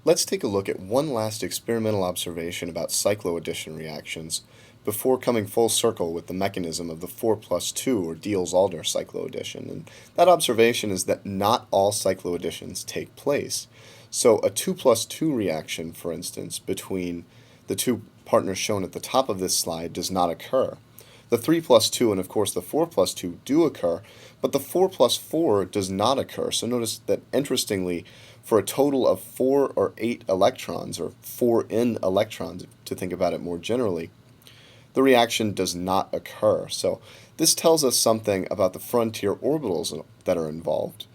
Let's take a look at one last experimental observation about cycloaddition reactions before coming full circle with the mechanism of the 4+2 or Diels-Alder cycloaddition. And that observation is that not all cycloadditions take place. So a 2+2 reaction, for instance, between the two partners shown at the top of this slide does not occur. The 3+2 and of course the 4+2 do occur, but the 4+4 does not occur. So notice that interestingly, for a total of 4 or 8 electrons, or 4n electrons to think about it more generally, the reaction does not occur. So this tells us something about the frontier orbitals that are involved.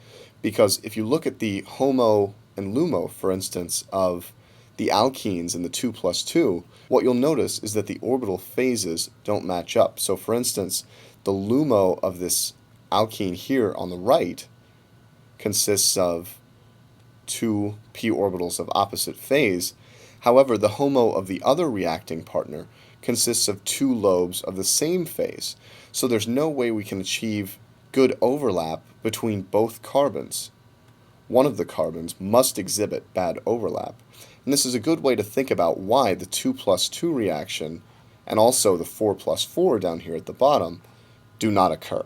Because if you look at the HOMO and LUMO, for instance, of the alkenes in the 2+2, what you'll notice is that the orbital phases don't match up. So for instance, the LUMO of this alkene here on the right consists of 2 p orbitals of opposite phase. However, the HOMO of the other reacting partner consists of 2 lobes of the same phase. So there's no way we can achieve good overlap between both carbons. One of the carbons must exhibit bad overlap. And this is a good way to think about why the 2+2 reaction and also the 4+4 down here at the bottom do not occur.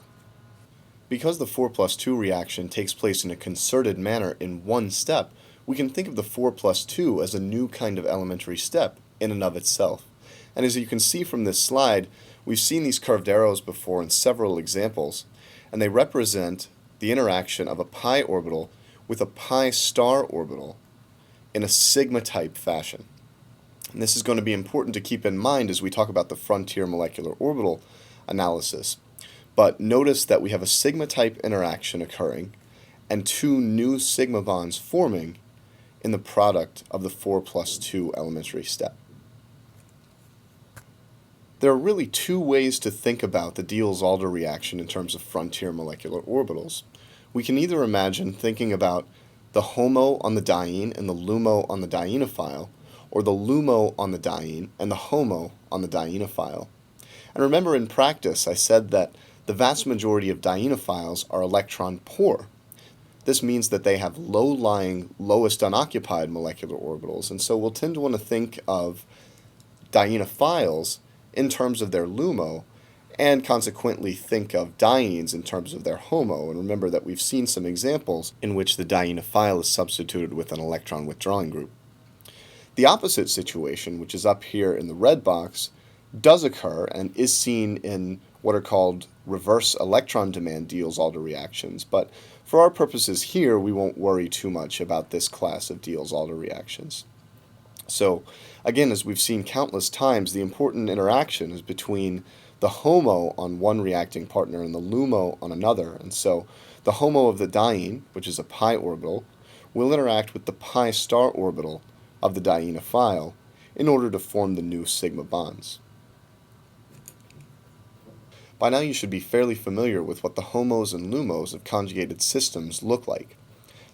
Because the 4+2 reaction takes place in a concerted manner in one step, we can think of the 4+2 as a new kind of elementary step in and of itself. And as you can see from this slide, we've seen these curved arrows before in several examples, and they represent the interaction of a pi orbital with a pi star orbital in a sigma-type fashion. And this is going to be important to keep in mind as we talk about the frontier molecular orbital analysis. But notice that we have a sigma-type interaction occurring and 2 new sigma bonds forming in the product of the 4+2 elementary step. There are really 2 ways to think about the Diels-Alder reaction in terms of frontier molecular orbitals. We can either imagine thinking about the HOMO on the diene and the LUMO on the dienophile, or the LUMO on the diene and the HOMO on the dienophile. And remember, in practice I said that the vast majority of dienophiles are electron poor. This means that they have low-lying, lowest unoccupied molecular orbitals, and so we'll tend to want to think of dienophiles in terms of their LUMO, and consequently think of dienes in terms of their HOMO. And remember that we've seen some examples in which the dienophile is substituted with an electron withdrawing group. The opposite situation, which is up here in the red box, does occur and is seen in what are called reverse electron demand Diels-Alder reactions, but for our purposes here we won't worry too much about this class of Diels-Alder reactions. So again, as we've seen countless times, the important interaction is between the HOMO on one reacting partner and the LUMO on another, and so the HOMO of the diene, which is a pi orbital, will interact with the pi star orbital of the dienophile in order to form the new sigma bonds. By now you should be fairly familiar with what the HOMOs and LUMOs of conjugated systems look like.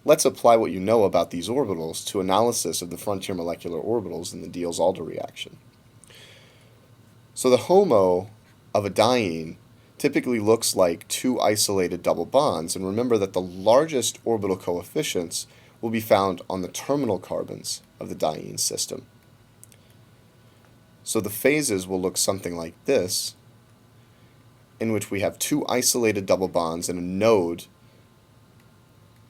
Let's apply what you know about these orbitals to analysis of the frontier molecular orbitals in the Diels-Alder reaction. So the HOMO of a diene typically looks like 2 isolated double bonds, and remember that the largest orbital coefficients will be found on the terminal carbons of the diene system. So the phases will look something like this, in which we have 2 isolated double bonds and a node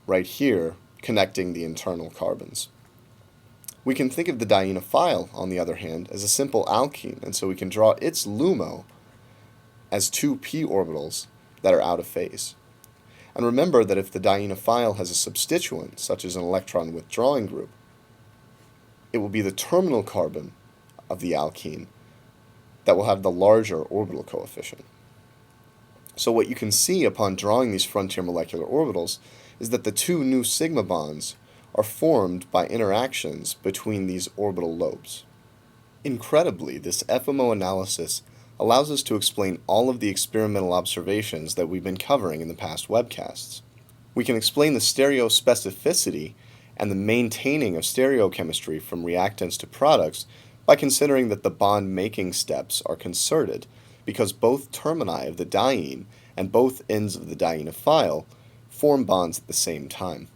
right here connecting the internal carbons. We can think of the dienophile, on the other hand, as a simple alkene, and so we can draw its LUMO as 2 p orbitals that are out of phase. And remember that if the dienophile has a substituent, such as an electron withdrawing group, it will be the terminal carbon of the alkene that will have the larger orbital coefficient. So what you can see upon drawing these frontier molecular orbitals is that the 2 new sigma bonds are formed by interactions between these orbital lobes. Incredibly, this FMO analysis allows us to explain all of the experimental observations that we've been covering in the past webcasts. We can explain the stereospecificity and the maintaining of stereochemistry from reactants to products by considering that the bond-making steps are concerted, because both termini of the diene and both ends of the dienophile form bonds at the same time.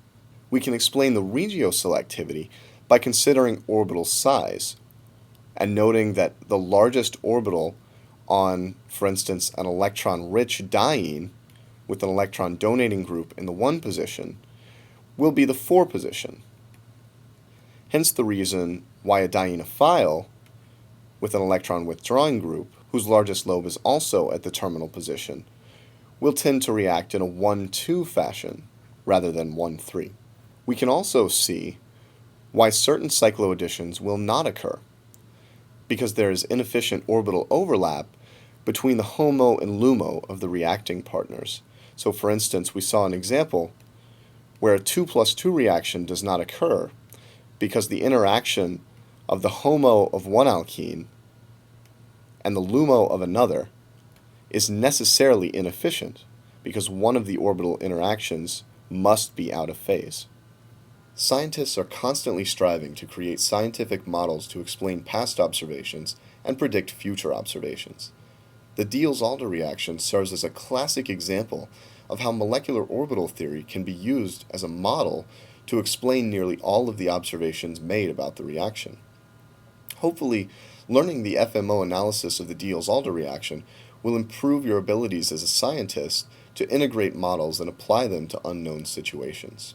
We can explain the regioselectivity by considering orbital size and noting that the largest orbital on, for instance, an electron-rich diene with an electron donating group in the 1 position will be the 4 position. Hence the reason why a dienophile with an electron withdrawing group, whose largest lobe is also at the terminal position, will tend to react in a 1-2 fashion rather than 1-3. We can also see why certain cycloadditions will not occur, because there is inefficient orbital overlap between the HOMO and LUMO of the reacting partners. So for instance, we saw an example where a 2+2 reaction does not occur because the interaction of the HOMO of one alkene and the LUMO of another is necessarily inefficient because one of the orbital interactions must be out of phase. Scientists are constantly striving to create scientific models to explain past observations and predict future observations. The Diels-Alder reaction serves as a classic example of how molecular orbital theory can be used as a model to explain nearly all of the observations made about the reaction. Hopefully, learning the FMO analysis of the Diels-Alder reaction will improve your abilities as a scientist to integrate models and apply them to unknown situations.